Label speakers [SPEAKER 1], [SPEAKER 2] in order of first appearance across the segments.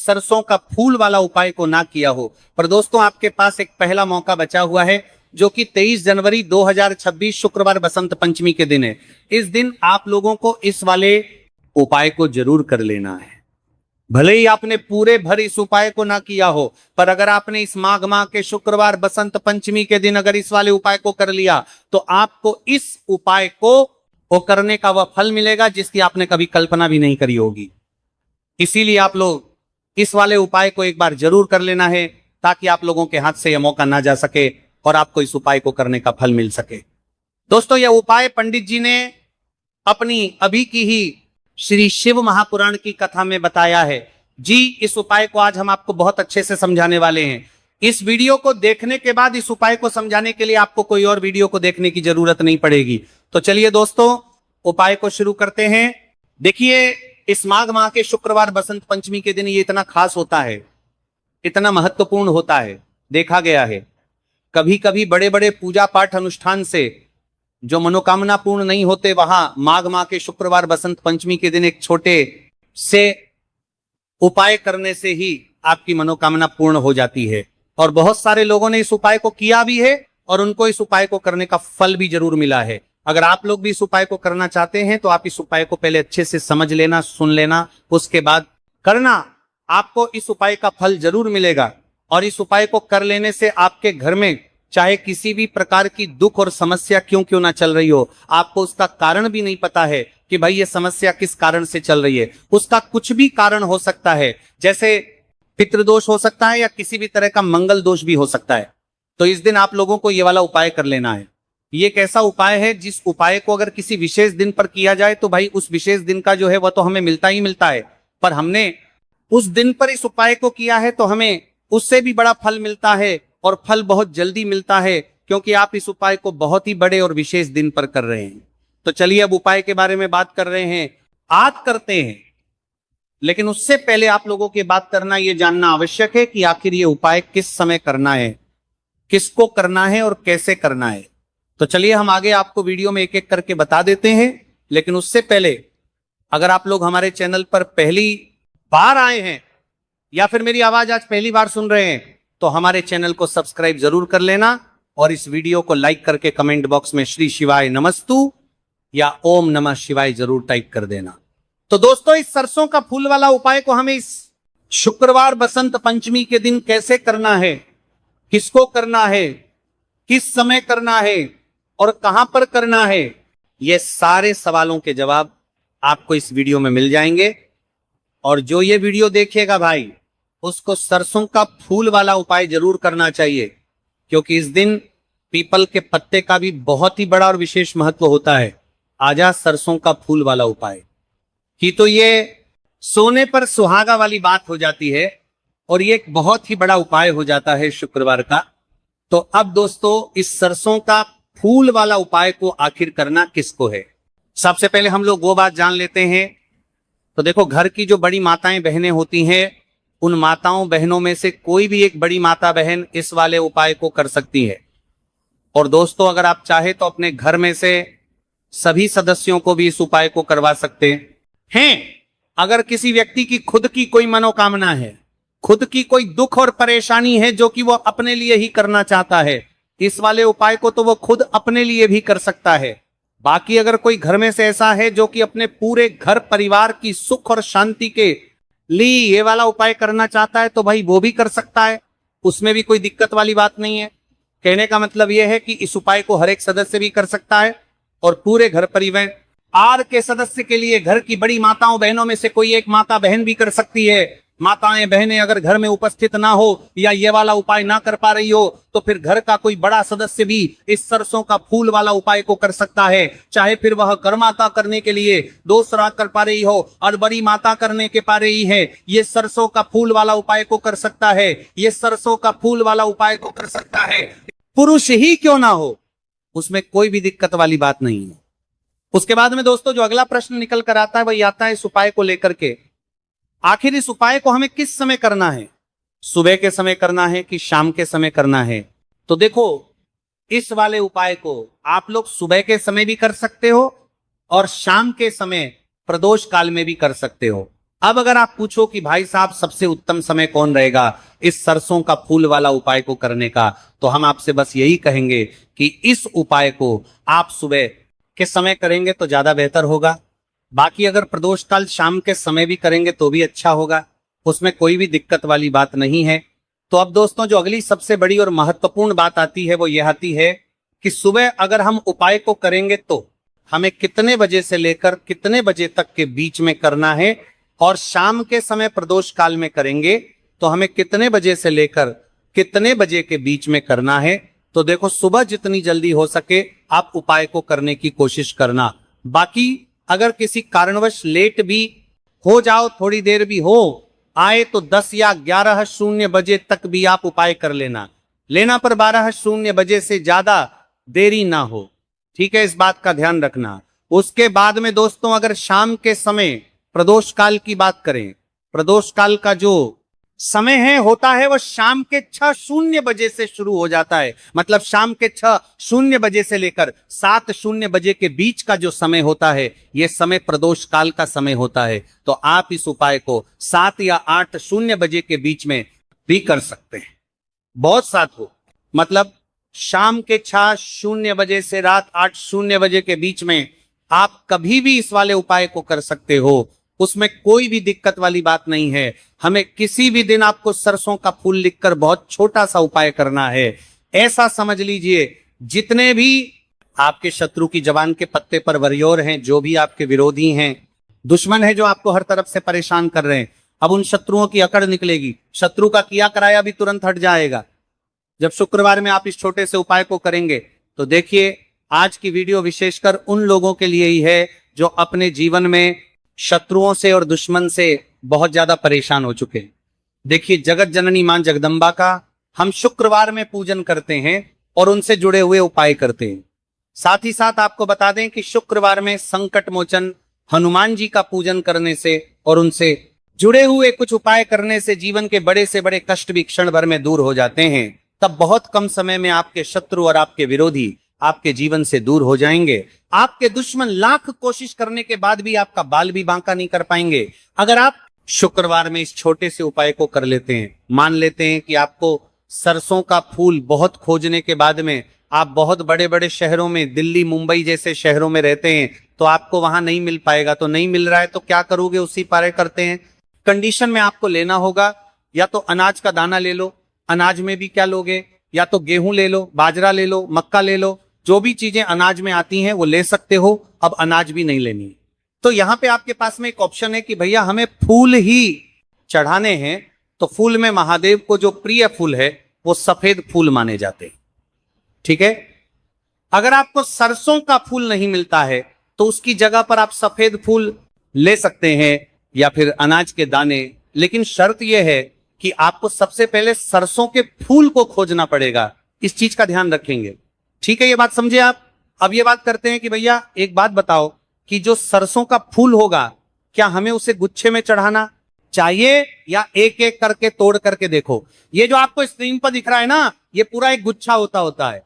[SPEAKER 1] सरसों का फूल वाला उपाय को ना किया हो। पर दोस्तों आपके पास एक पहला मौका बचा हुआ है, जो कि 23 जनवरी 2026 शुक्रवार बसंत पंचमी के दिन है। इस दिन आप लोगों को इस वाले उपाय को जरूर कर लेना है। भले ही आपने पूरे भर इस उपाय को ना किया हो, पर अगर आपने इस माघ माह के शुक्रवार बसंत पंचमी के दिन अगर इस वाले उपाय को कर लिया, तो आपको इस उपाय को करने का वह फल मिलेगा जिसकी आपने कभी कल्पना भी नहीं करी होगी। इसीलिए आप लोग इस वाले उपाय को एक बार जरूर कर लेना है, ताकि आप लोगों के हाथ से यह मौका ना जा सके और आपको इस उपाय को करने का फल मिल सके। दोस्तों यह उपाय पंडित जी ने अपनी अभी की ही श्री शिव महापुराण की कथा में बताया है जी। इस उपाय को आज हम आपको बहुत अच्छे से समझाने वाले हैं। इस वीडियो को देखने के बाद इस उपाय को समझाने के लिए आपको कोई और वीडियो को देखने की जरूरत नहीं पड़ेगी। तो चलिए दोस्तों उपाय को शुरू करते हैं। देखिए, इस माघ माह के शुक्रवार बसंत पंचमी के दिन ये इतना खास होता है, इतना महत्वपूर्ण होता है। देखा गया है कभी कभी बड़े बड़े पूजा पाठ अनुष्ठान से जो मनोकामना पूर्ण नहीं होते, वहां माघ माह के शुक्रवार बसंत पंचमी के दिन एक छोटे से उपाय करने से ही आपकी मनोकामना पूर्ण हो जाती है। और बहुत सारे लोगों ने इस उपाय को किया भी है और उनको इस उपाय को करने का फल भी जरूर मिला है। अगर आप लोग भी इस उपाय को करना चाहते हैं तो आप इस उपाय को पहले अच्छे से समझ लेना, सुन लेना, उसके बाद करना। आपको इस उपाय का फल जरूर मिलेगा। और इस उपाय को कर लेने से आपके घर में चाहे किसी भी प्रकार की दुख और समस्या क्यों ना चल रही हो, आपको उसका कारण भी नहीं पता है कि भाई ये समस्या किस कारण से चल रही है, उसका कुछ भी कारण हो सकता है। जैसे पितृदोष हो सकता है या किसी भी तरह का मंगल दोष भी हो सकता है। तो इस दिन आप लोगों को ये वाला उपाय कर लेना है। ये एक ऐसा उपाय है जिस उपाय को अगर किसी विशेष दिन पर किया जाए तो भाई उस विशेष दिन का जो है वह तो हमें मिलता ही मिलता है, पर हमने उस दिन पर इस उपाय को किया है तो हमें उससे भी बड़ा फल मिलता है और फल बहुत जल्दी मिलता है, क्योंकि आप इस उपाय को बहुत ही बड़े और विशेष दिन पर कर रहे हैं। तो चलिए अब उपाय के बारे में बात कर रहे हैं, आज करते हैं। लेकिन उससे पहले आप लोगों की बात करना यह जानना आवश्यक है कि आखिर ये उपाय किस समय करना है, किसको करना है और कैसे करना है। तो चलिए हम आगे आपको वीडियो में एक एक करके बता देते हैं। लेकिन उससे पहले अगर आप लोग हमारे चैनल पर पहली बार आए हैं या फिर मेरी आवाज आज पहली बार सुन रहे हैं, तो हमारे चैनल को सब्सक्राइब जरूर कर लेना और इस वीडियो को लाइक करके कमेंट बॉक्स में श्री शिवाय नमस्तु या ओम नमः शिवाय जरूर टाइप कर देना। तो दोस्तों इस सरसों का फूल वाला उपाय को हमें इस शुक्रवार बसंत पंचमी के दिन कैसे करना है, किसको करना है, किस समय करना है और कहां पर करना है, ये सारे सवालों के जवाब आपको इस वीडियो में मिल जाएंगे। और जो ये वीडियो देखेगा भाई उसको सरसों का फूल वाला उपाय जरूर करना चाहिए, क्योंकि इस दिन पीपल के पत्ते का भी बहुत ही बड़ा और विशेष महत्व होता है। आजा सरसों का फूल वाला उपाय की तो ये सोने पर सुहागा वाली बात हो जाती है और ये एक बहुत ही बड़ा उपाय हो जाता है शुक्रवार का। तो अब दोस्तों इस सरसों का फूल वाला उपाय को आखिर करना किसको है, सबसे पहले हम लोग वो बात जान लेते हैं। तो देखो, घर की जो बड़ी माताएं बहनें होती हैं, उन माताओं बहनों में से कोई भी एक बड़ी माता बहन इस वाले उपाय को कर सकती है। और दोस्तों अगर आप चाहे तो अपने घर में से सभी सदस्यों को भी इस उपाय को करवा सकते हैं। अगर किसी व्यक्ति की खुद की कोई मनोकामना है, खुद की कोई दुख और परेशानी है जो कि वो अपने लिए ही करना चाहता है, इस वाले उपाय को तो वो खुद अपने लिए भी कर सकता है। बाकी अगर कोई घर में से ऐसा है जो कि अपने पूरे घर परिवार की सुख और शांति के लिए ये वाला उपाय करना चाहता है, तो भाई वो भी कर सकता है, उसमें भी कोई दिक्कत वाली बात नहीं है। कहने का मतलब यह है कि इस उपाय को हर एक सदस्य भी कर सकता है और पूरे घर परिवार के सदस्य के लिए घर की बड़ी माताओं बहनों में से कोई एक माता बहन भी कर सकती है। माताएं बहनें अगर घर में उपस्थित ना हो या ये वाला उपाय ना कर पा रही हो, तो फिर घर का कोई बड़ा सदस्य भी इस सरसों का फूल वाला उपाय को कर सकता है। चाहे फिर वह कर्माता करने के लिए दूसरा कर पा रही हो और बड़ी माता करने के पा रही है, ये सरसों का फूल वाला उपाय को कर सकता है। ये सरसों का फूल वाला उपाय को कर सकता है, पुरुष ही क्यों ना हो, उसमें कोई भी दिक्कत वाली बात नहीं है। उसके बाद में दोस्तों जो अगला प्रश्न निकल कर आता है वही आता है इस उपाय को लेकर के, आखिर इस उपाय को हमें किस समय करना है, सुबह के समय करना है कि शाम के समय करना है। तो देखो, इस वाले उपाय को आप लोग सुबह के समय भी कर सकते हो और शाम के समय प्रदोष काल में भी कर सकते हो। अब अगर आप पूछो कि भाई साहब सबसे उत्तम समय कौन रहेगा इस सरसों का फूल वाला उपाय को करने का, तो हम आपसे बस यही कहेंगे कि इस उपाय को आप सुबह के समय करेंगे तो ज्यादा बेहतर होगा। बाकी अगर प्रदोष काल शाम के समय भी करेंगे तो भी अच्छा होगा, उसमें कोई भी दिक्कत वाली बात नहीं है। तो अब दोस्तों जो अगली सबसे बड़ी और महत्वपूर्ण बात आती है वो यह आती है कि सुबह अगर हम उपाय को करेंगे तो हमें कितने बजे से लेकर कितने बजे तक के बीच में करना है, और शाम के समय प्रदोष काल में करेंगे तो हमें कितने बजे से लेकर कितने बजे के बीच में करना है। तो देखो सुबह जितनी जल्दी हो सके आप उपाय को करने की कोशिश करना। बाकी अगर किसी कारणवश लेट भी हो जाओ, थोड़ी देर भी हो आए, तो 10 या 11:00 बजे तक भी आप उपाय कर लेना पर 12:00 बजे से ज्यादा देरी ना हो। ठीक है, इस बात का ध्यान रखना। उसके बाद में दोस्तों अगर शाम के समय प्रदोष काल की बात करें, प्रदोष काल का जो समय है होता है वो शाम के 6:00 बजे से शुरू हो जाता है। मतलब शाम के 6:00 बजे से लेकर 7:00 बजे के बीच का जो समय होता है यह समय प्रदोष काल का समय होता है। तो आप इस उपाय को 7 या 8:00 बजे के बीच में भी कर सकते हैं। बहुत साथ हो, मतलब शाम के 6:00 बजे से रात 8:00 बजे के बीच में आप कभी भी इस वाले उपाय को कर सकते हो, उसमें कोई भी दिक्कत वाली बात नहीं है। हमें किसी भी दिन आपको सरसों का फूल लिखकर बहुत छोटा सा उपाय करना है। ऐसा समझ लीजिए जितने भी आपके शत्रु की जबान के पत्ते पर वरियोर हैं, जो भी आपके विरोधी हैं, दुश्मन है जो आपको हर तरफ से परेशान कर रहे हैं, अब उन शत्रुओं की अकड़ निकलेगी। शत्रु का किया कराया भी तुरंत हट जाएगा जब शुक्रवार में आप इस छोटे से उपाय को करेंगे। तो देखिए आज की वीडियो विशेषकर उन लोगों के लिए ही है जो अपने जीवन में शत्रुओं से और दुश्मन से बहुत ज्यादा परेशान हो चुके हैं। देखिए जगत जननी मां जगदम्बा का हम शुक्रवार में पूजन करते हैं और उनसे जुड़े हुए उपाय करते हैं। साथ ही साथ आपको बता दें कि शुक्रवार में संकट मोचन हनुमान जी का पूजन करने से और उनसे जुड़े हुए कुछ उपाय करने से जीवन के बड़े से बड़े कष्ट भी क्षण भर में दूर हो जाते हैं। तब बहुत कम समय में आपके शत्रु और आपके विरोधी आपके जीवन से दूर हो जाएंगे। आपके दुश्मन लाख कोशिश करने के बाद भी आपका बाल भी बांका नहीं कर पाएंगे। अगर आप शुक्रवार में इस छोटे से उपाय को कर लेते हैं, मान लेते हैं कि आपको सरसों का फूल बहुत खोजने के बाद में आप बहुत बड़े बड़े शहरों में, दिल्ली मुंबई जैसे शहरों में रहते हैं, तो आपको वहां नहीं मिल पाएगा। तो नहीं मिल रहा है तो क्या करोगे, उसी पारे करते हैं। कंडीशन में आपको लेना होगा या तो अनाज का दाना ले लो, अनाज में भी क्या लोगे, या तो गेहूं ले लो, बाजरा ले लो, मक्का ले लो, जो भी चीजें अनाज में आती हैं वो ले सकते हो। अब अनाज भी नहीं लेनी। तो यहां पे आपके पास में एक ऑप्शन है कि भैया हमें फूल ही चढ़ाने हैं। तो फूल में महादेव को जो प्रिय फूल है वो सफेद फूल माने जाते हैं। ठीक है, अगर आपको सरसों का फूल नहीं मिलता है तो उसकी जगह पर आप सफेद फूल ले सकते हैं या फिर अनाज के दाने। लेकिन शर्त यह है कि आपको सबसे पहले सरसों के फूल को खोजना पड़ेगा। इस चीज का ध्यान रखेंगे। ठीक है, ये बात समझे आप। अब ये बात करते हैं कि भैया एक बात बताओ कि जो सरसों का फूल होगा क्या हमें उसे गुच्छे में चढ़ाना चाहिए या एक एक करके तोड़ करके देखो। ये जो आपको स्क्रीन पर दिख रहा है ना, ये पूरा एक गुच्छा होता है।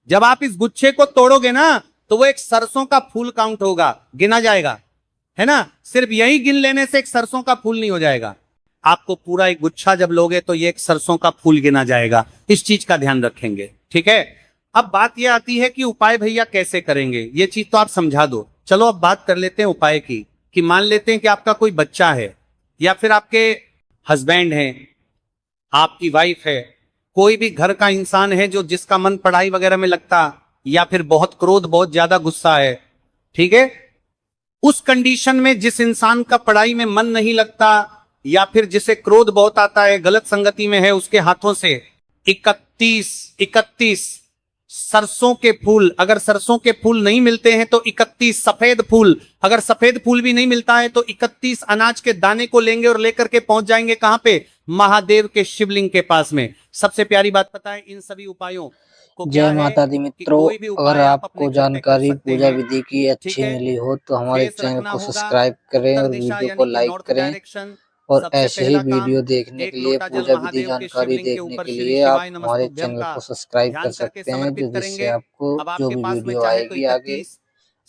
[SPEAKER 1] जब आप इस गुच्छे को तोड़ोगे ना तो वो एक सरसों का फूल काउंट होगा, गिना जाएगा, है ना। सिर्फ यही गिन लेने से एक सरसों का फूल नहीं हो जाएगा। आपको पूरा एक गुच्छा जब लोगे तो ये एक सरसों का फूल गिना जाएगा। इस चीज का ध्यान रखेंगे। ठीक है, अब बात यह आती है कि उपाय भैया कैसे करेंगे, ये चीज तो आप समझा दो। चलो अब बात कर लेते हैं उपाय की। कि मान लेते हैं कि आपका कोई बच्चा है या फिर आपके हस्बैंड हैं, आपकी वाइफ है, कोई भी घर का इंसान है जो जिसका मन पढ़ाई वगैरह में लगता, या फिर बहुत क्रोध, बहुत ज्यादा गुस्सा है। ठीक है, उस कंडीशन में जिस इंसान का पढ़ाई में मन नहीं लगता या फिर जिसे क्रोध बहुत आता है, गलत संगति में है, उसके हाथों से 31 सरसों के फूल, अगर सरसों के फूल नहीं मिलते हैं तो 31 सफेद फूल, अगर सफेद फूल भी नहीं मिलता है तो 31 अनाज के दाने को लेंगे और लेकर के पहुंच जाएंगे कहां पे, महादेव के शिवलिंग के पास में। सबसे प्यारी बात पता है इन सभी उपायों को क्या
[SPEAKER 2] जय
[SPEAKER 1] है
[SPEAKER 2] माता दी
[SPEAKER 1] कि
[SPEAKER 2] मित्रों,
[SPEAKER 1] कोई भी
[SPEAKER 2] अगर
[SPEAKER 1] उपाय आप अपने
[SPEAKER 2] आपको
[SPEAKER 1] घर पे कर
[SPEAKER 2] जानकारी
[SPEAKER 1] सकते
[SPEAKER 2] पूजा
[SPEAKER 1] हैं।
[SPEAKER 2] विधि की
[SPEAKER 1] ठीक
[SPEAKER 2] अच्छी
[SPEAKER 1] है,
[SPEAKER 2] मिली हो तो हमारे
[SPEAKER 1] फेस
[SPEAKER 2] चैनल
[SPEAKER 1] रखना
[SPEAKER 2] को
[SPEAKER 1] होगा
[SPEAKER 2] सब्सक्राइब करें
[SPEAKER 1] उत्तर
[SPEAKER 2] और
[SPEAKER 1] दिशा
[SPEAKER 2] वीडियो को
[SPEAKER 1] यानी कि
[SPEAKER 2] लाइक
[SPEAKER 1] नॉर्थ
[SPEAKER 2] करें।
[SPEAKER 1] डायरेक्शन।
[SPEAKER 2] और
[SPEAKER 1] सबसे
[SPEAKER 2] ऐसे ही
[SPEAKER 1] पहला काम,
[SPEAKER 2] वीडियो देखने
[SPEAKER 1] एक
[SPEAKER 2] के लिए,
[SPEAKER 1] लोटा जल
[SPEAKER 2] पूजा विधि
[SPEAKER 1] महादेव के
[SPEAKER 2] जानकारी
[SPEAKER 1] शिवलिंग के
[SPEAKER 2] देखने
[SPEAKER 1] ऊपर
[SPEAKER 2] के
[SPEAKER 1] श्री
[SPEAKER 2] लिए आप
[SPEAKER 1] शिवाय
[SPEAKER 2] हमारे
[SPEAKER 1] नमस्तुभ्यम
[SPEAKER 2] चैनल
[SPEAKER 1] का
[SPEAKER 2] को सब्सक्राइब कर
[SPEAKER 1] ध्यान करके
[SPEAKER 2] सकते हैं,
[SPEAKER 1] समर्पित
[SPEAKER 2] जो जिससे
[SPEAKER 1] करेंगे।
[SPEAKER 2] आपको
[SPEAKER 1] अब
[SPEAKER 2] जो
[SPEAKER 1] आपके
[SPEAKER 2] भी
[SPEAKER 1] पास में
[SPEAKER 2] वीडियो
[SPEAKER 1] चाहे तो
[SPEAKER 2] आएगी आगे
[SPEAKER 1] 31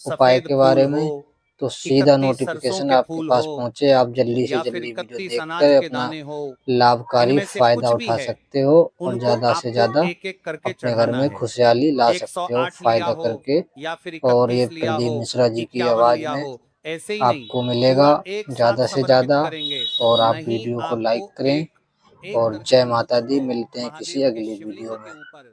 [SPEAKER 2] उपाय
[SPEAKER 1] सफेद
[SPEAKER 2] के
[SPEAKER 1] फूल
[SPEAKER 2] बारे
[SPEAKER 1] हो,
[SPEAKER 2] में तो सीधा
[SPEAKER 1] 31
[SPEAKER 2] नोटिफिकेशन
[SPEAKER 1] सरसों के
[SPEAKER 2] आपके
[SPEAKER 1] फूल
[SPEAKER 2] पास
[SPEAKER 1] हो
[SPEAKER 2] पहुंचे, आप जल्दी से
[SPEAKER 1] या फिर
[SPEAKER 2] जल्दी वीडियो
[SPEAKER 1] 31 अनाज
[SPEAKER 2] देखकर
[SPEAKER 1] के
[SPEAKER 2] अपना
[SPEAKER 1] दाने हो,
[SPEAKER 2] लाभकारी
[SPEAKER 1] इनमें से
[SPEAKER 2] फायदा
[SPEAKER 1] कुछ भी
[SPEAKER 2] उठा
[SPEAKER 1] है,
[SPEAKER 2] सकते हो और
[SPEAKER 1] उनको
[SPEAKER 2] ज्यादा से
[SPEAKER 1] आपको
[SPEAKER 2] ज्यादा
[SPEAKER 1] एक-एक करके
[SPEAKER 2] अपने घर
[SPEAKER 1] चढ़ाना
[SPEAKER 2] में
[SPEAKER 1] है।
[SPEAKER 2] खुशहाली ला सकते हो
[SPEAKER 1] 108 लिया
[SPEAKER 2] फायदा
[SPEAKER 1] हो
[SPEAKER 2] करके।
[SPEAKER 1] या फिर
[SPEAKER 2] और ये
[SPEAKER 1] 31 लिया
[SPEAKER 2] प्रदीप
[SPEAKER 1] हो,
[SPEAKER 2] मिश्रा जी की
[SPEAKER 1] 51
[SPEAKER 2] आवाज
[SPEAKER 1] लिया
[SPEAKER 2] में
[SPEAKER 1] हो, ऐसे ही नहीं,
[SPEAKER 2] आपको मिलेगा
[SPEAKER 1] पूरा एक साथ
[SPEAKER 2] ज्यादा से
[SPEAKER 1] समर्पित
[SPEAKER 2] ज्यादा।
[SPEAKER 1] करेंगे।
[SPEAKER 2] और आप
[SPEAKER 1] नहीं
[SPEAKER 2] वीडियो को लाइक
[SPEAKER 1] आपको
[SPEAKER 2] करें
[SPEAKER 1] एक एक
[SPEAKER 2] और
[SPEAKER 1] करके
[SPEAKER 2] जय
[SPEAKER 1] हम
[SPEAKER 2] माता दी।
[SPEAKER 1] उसको
[SPEAKER 2] मिलते हैं किसी
[SPEAKER 1] महादेव के
[SPEAKER 2] अगले
[SPEAKER 1] शिवलिंग
[SPEAKER 2] वीडियो
[SPEAKER 1] के
[SPEAKER 2] में।
[SPEAKER 1] ऊपर